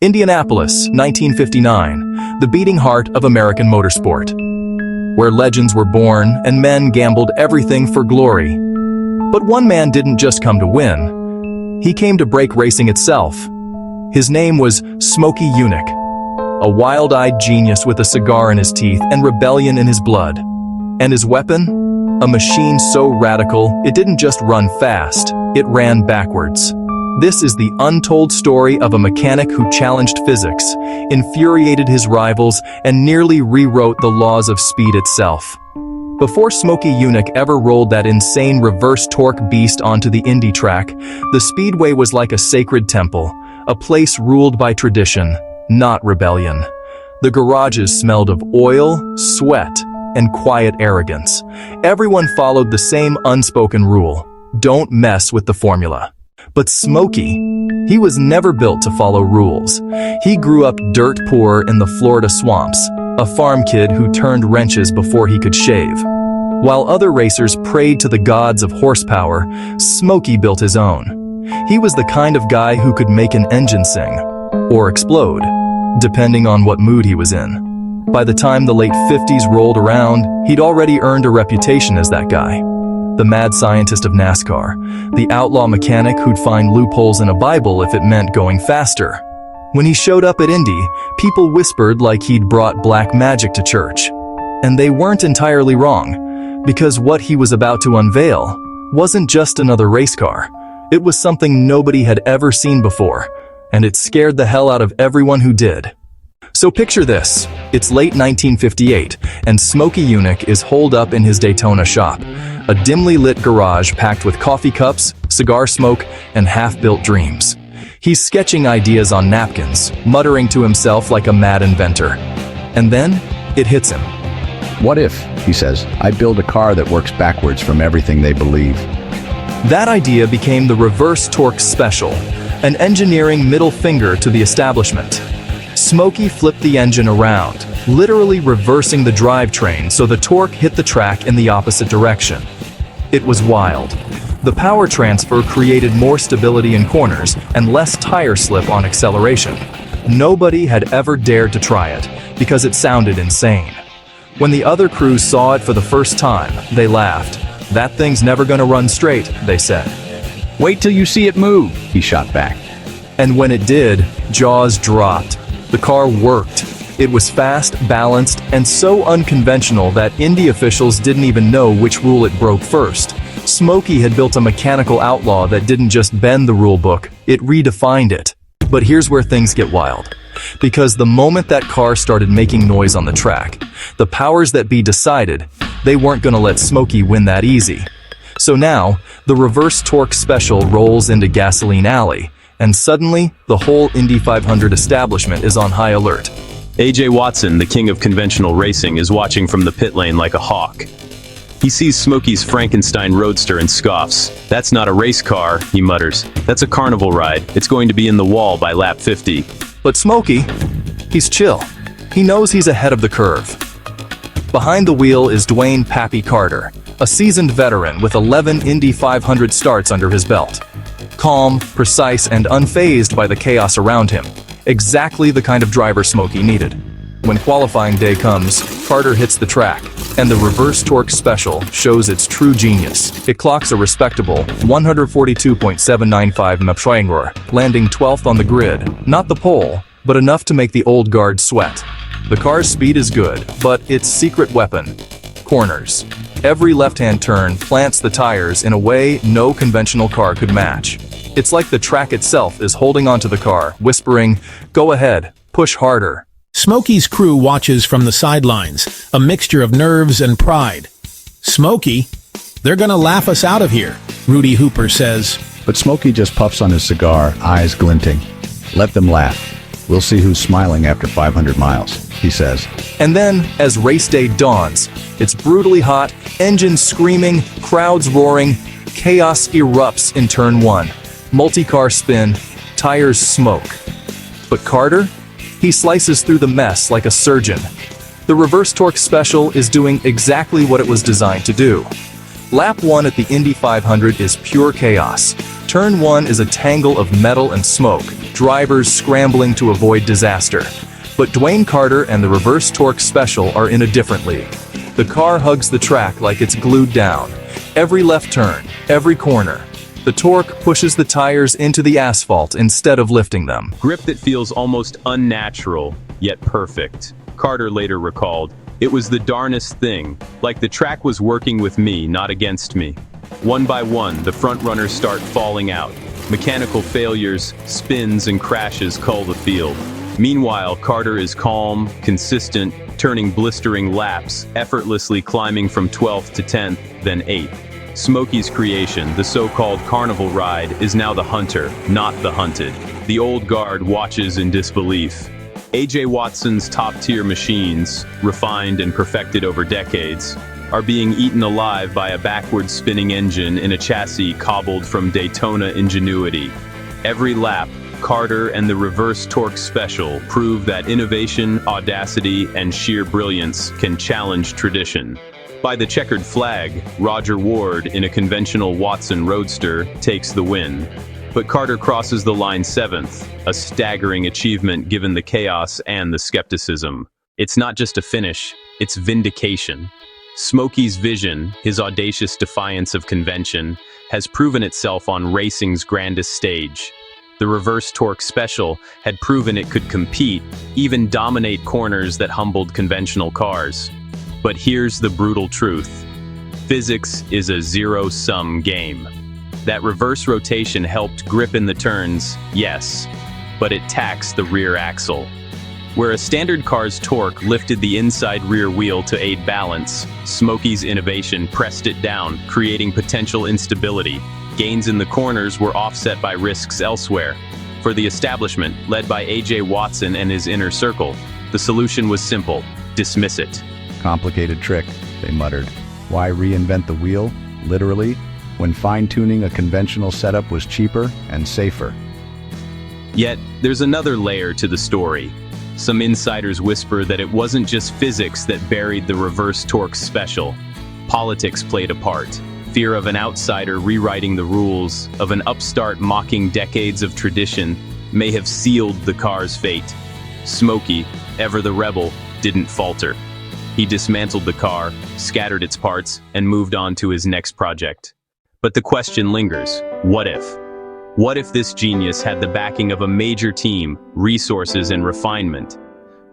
Indianapolis, 1959, the beating heart of American motorsport, where legends were born and men gambled everything for glory. But one man didn't just come to win. He came to break racing itself. His name was Smokey Yunick, a wild-eyed genius with a cigar in his teeth and rebellion in his blood. And his weapon? A machine so radical, it didn't just run fast, it ran backwards. This is the untold story of a mechanic who challenged physics, infuriated his rivals, and nearly rewrote the laws of speed itself. Before Smokey Yunick ever rolled that insane reverse torque beast onto the Indy track, the speedway was like a sacred temple, a place ruled by tradition, not rebellion. The garages smelled of oil, sweat, and quiet arrogance. Everyone followed the same unspoken rule: don't mess with the formula. But Smokey, he was never built to follow rules. He grew up dirt poor in the Florida swamps, a farm kid who turned wrenches before he could shave. While other racers prayed to the gods of horsepower, Smokey built his own. He was the kind of guy who could make an engine sing, or explode, depending on what mood he was in. By the time the late 50s rolled around, he'd already earned a reputation as that guy. The mad scientist of NASCAR, the outlaw mechanic who'd find loopholes in a Bible if it meant going faster. When he showed up at Indy, people whispered like he'd brought black magic to church. And they weren't entirely wrong, because what he was about to unveil wasn't just another race car. It was something nobody had ever seen before, and it scared the hell out of everyone who did. So picture this, it's late 1958, and Smokey Yunick is holed up in his Daytona shop, a dimly lit garage packed with coffee cups, cigar smoke, and half-built dreams. He's sketching ideas on napkins, muttering to himself like a mad inventor. And then, it hits him. What if, he says, I build a car that works backwards from everything they believe? That idea became the reverse torque special, an engineering middle finger to the establishment. Smokey flipped the engine around, literally reversing the drivetrain so the torque hit the track in the opposite direction. It was wild. The power transfer created more stability in corners and less tire slip on acceleration. Nobody had ever dared to try it, because it sounded insane. When the other crews saw it for the first time, they laughed. "That thing's never gonna run straight," they said. Wait till you see it move, he shot back. And when it did, jaws dropped. The car worked. It was fast, balanced, and so unconventional that Indy officials didn't even know which rule it broke first. Smokey had built a mechanical outlaw that didn't just bend the rule book, it redefined it. But here's where things get wild. Because the moment that car started making noise on the track, the powers that be decided they weren't gonna let Smokey win that easy. So now, the reverse torque special rolls into Gasoline Alley, and suddenly, the whole Indy 500 establishment is on high alert. A.J. Watson, the king of conventional racing, is watching from the pit lane like a hawk. He sees Smokey's Frankenstein Roadster and scoffs. "That's not a race car," he mutters. "That's a carnival ride. It's going to be in the wall by lap 50. But Smokey, he's chill. He knows he's ahead of the curve. Behind the wheel is Dwayne "Pappy" Carter, a seasoned veteran with 11 Indy 500 starts under his belt. Calm, precise, and unfazed by the chaos around him. Exactly the kind of driver Smokey needed. When qualifying day comes, Carter hits the track, and the reverse torque special shows its true genius. It clocks a respectable 142.795 mph, landing 12th on the grid. Not the pole, but enough to make the old guard sweat. The car's speed is good, but its secret weapon: corners. Every left-hand turn plants the tires in a way no conventional car could match. It's like the track itself is holding onto the car, whispering, "Go ahead, push harder." Smokey's crew watches from the sidelines, a mixture of nerves and pride. "Smokey, they're gonna laugh us out of here," Rudy Hooper says. But Smokey just puffs on his cigar, eyes glinting. "Let them laugh. We'll see who's smiling after 500 miles, he says. And then, as race day dawns, it's brutally hot, engines screaming, crowds roaring, chaos erupts in turn one. Multi-car spin, tires smoke. But Carter? He slices through the mess like a surgeon. The reverse torque special is doing exactly what it was designed to do. Lap 1 at the Indy 500 is pure chaos. Turn 1 is a tangle of metal and smoke, drivers scrambling to avoid disaster. But Dwayne Carter and the reverse torque special are in a different league. The car hugs the track like it's glued down. Every left turn, every corner. The torque pushes the tires into the asphalt instead of lifting them. Grip that feels almost unnatural, yet perfect. Carter later recalled, "It was the darnest thing, like the track was working with me, not against me." One by one, the front runners start falling out. Mechanical failures, spins, and crashes cull the field. Meanwhile, Carter is calm, consistent, turning blistering laps, effortlessly climbing from 12th to 10th, then 8th. Smokey's creation, the so-called carnival ride, is now the hunter, not the hunted. The old guard watches in disbelief. A.J. Watson's top-tier machines, refined and perfected over decades, are being eaten alive by a backward-spinning engine in a chassis cobbled from Daytona ingenuity. Every lap, Carter and the reverse torque special prove that innovation, audacity, and sheer brilliance can challenge tradition. By the checkered flag, Roger Ward in a conventional Watson Roadster takes the win. But Carter crosses the line 7th, a staggering achievement given the chaos and the skepticism. It's not just a finish, it's vindication. Smokey's vision, his audacious defiance of convention, has proven itself on racing's grandest stage. The reverse torque special had proven it could compete, even dominate corners that humbled conventional cars. But here's the brutal truth. Physics is a zero-sum game. That reverse rotation helped grip in the turns, yes, but it taxed the rear axle. Where a standard car's torque lifted the inside rear wheel to aid balance, Smokey's innovation pressed it down, creating potential instability. Gains in the corners were offset by risks elsewhere. For the establishment, led by A.J. Watson and his inner circle, the solution was simple: dismiss it. Complicated trick, they muttered. Why reinvent the wheel, literally, when fine-tuning a conventional setup was cheaper and safer? Yet, there's another layer to the story. Some insiders whisper that it wasn't just physics that buried the reverse torque special. Politics played a part. Fear of an outsider rewriting the rules, of an upstart mocking decades of tradition, may have sealed the car's fate. Smokey, ever the rebel, didn't falter. He dismantled the car, scattered its parts, and moved on to his next project. But the question lingers: what if? What if this genius had the backing of a major team, resources, and refinement?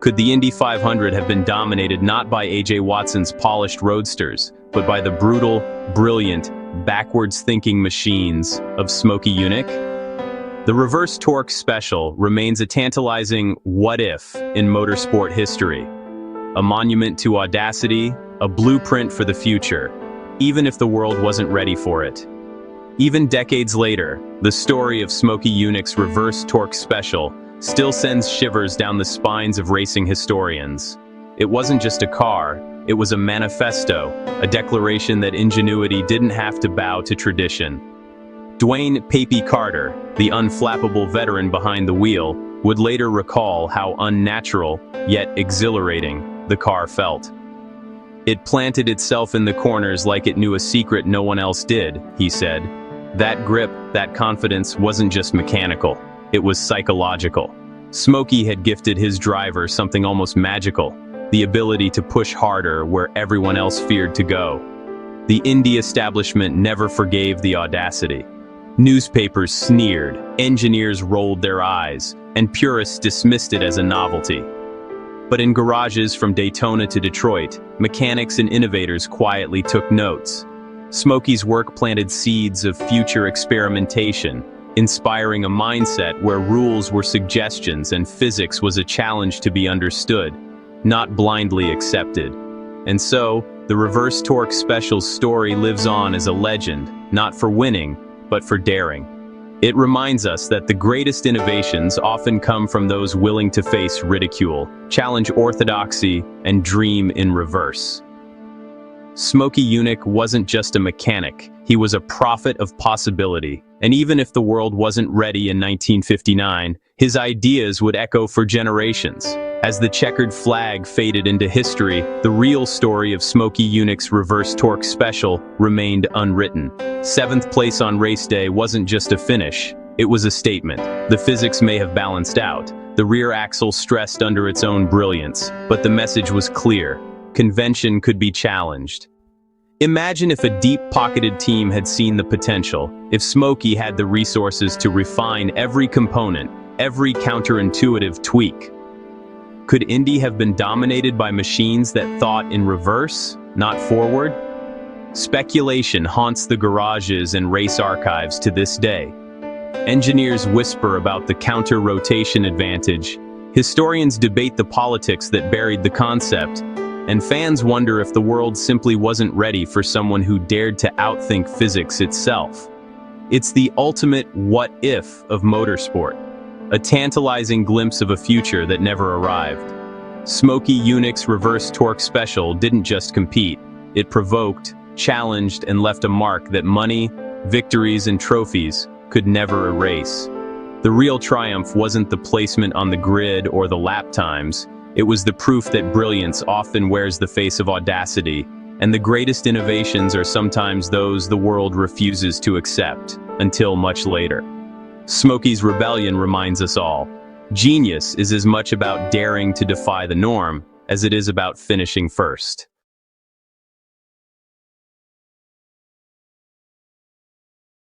Could the Indy 500 have been dominated not by A.J. Watson's polished roadsters, but by the brutal, brilliant, backwards-thinking machines of Smokey Yunick? The reverse torque special remains a tantalizing what if in motorsport history. A monument to audacity, a blueprint for the future, even if the world wasn't ready for it. Even decades later, the story of Smokey Yunick's reverse torque special still sends shivers down the spines of racing historians. It wasn't just a car, it was a manifesto, a declaration that ingenuity didn't have to bow to tradition. Dwayne "Papy" Carter, the unflappable veteran behind the wheel, would later recall how unnatural, yet exhilarating, the car felt. It planted itself in the corners like it knew a secret no one else did, he said. That grip, that confidence wasn't just mechanical, it was psychological. Smokey had gifted his driver something almost magical, the ability to push harder where everyone else feared to go. The Indy establishment never forgave the audacity. Newspapers sneered, engineers rolled their eyes, and purists dismissed it as a novelty. But in garages from Daytona to Detroit, mechanics and innovators quietly took notes. Smokey's work planted seeds of future experimentation, inspiring a mindset where rules were suggestions and physics was a challenge to be understood, not blindly accepted. And so, the reverse torque special's story lives on as a legend, not for winning, but for daring. It reminds us that the greatest innovations often come from those willing to face ridicule, challenge orthodoxy, and dream in reverse. Smokey Yunick wasn't just a mechanic, he was a prophet of possibility, And even if the world wasn't ready in 1959, his ideas would echo for generations. As the checkered flag faded into history, the real story of Smokey Yunick's reverse torque special remained unwritten. 7th place on race day wasn't just a finish, it was a statement. The physics may have balanced out, the rear axle stressed under its own brilliance, but the message was clear. Convention could be challenged. Imagine if a deep-pocketed team had seen the potential, if Smokey had the resources to refine every component, every counterintuitive tweak. Could Indy have been dominated by machines that thought in reverse, not forward? Speculation haunts the garages and race archives to this day. Engineers whisper about the counter-rotation advantage, historians debate the politics that buried the concept, and fans wonder if the world simply wasn't ready for someone who dared to outthink physics itself. It's the ultimate what-if of motorsport, a tantalizing glimpse of a future that never arrived. Smokey Yunick's reverse torque special didn't just compete, it provoked, challenged, and left a mark that money, victories, and trophies could never erase. The real triumph wasn't the placement on the grid or the lap times, it was the proof that brilliance often wears the face of audacity, and the greatest innovations are sometimes those the world refuses to accept, until much later. Smokey's rebellion reminds us all, genius is as much about daring to defy the norm as it is about finishing first.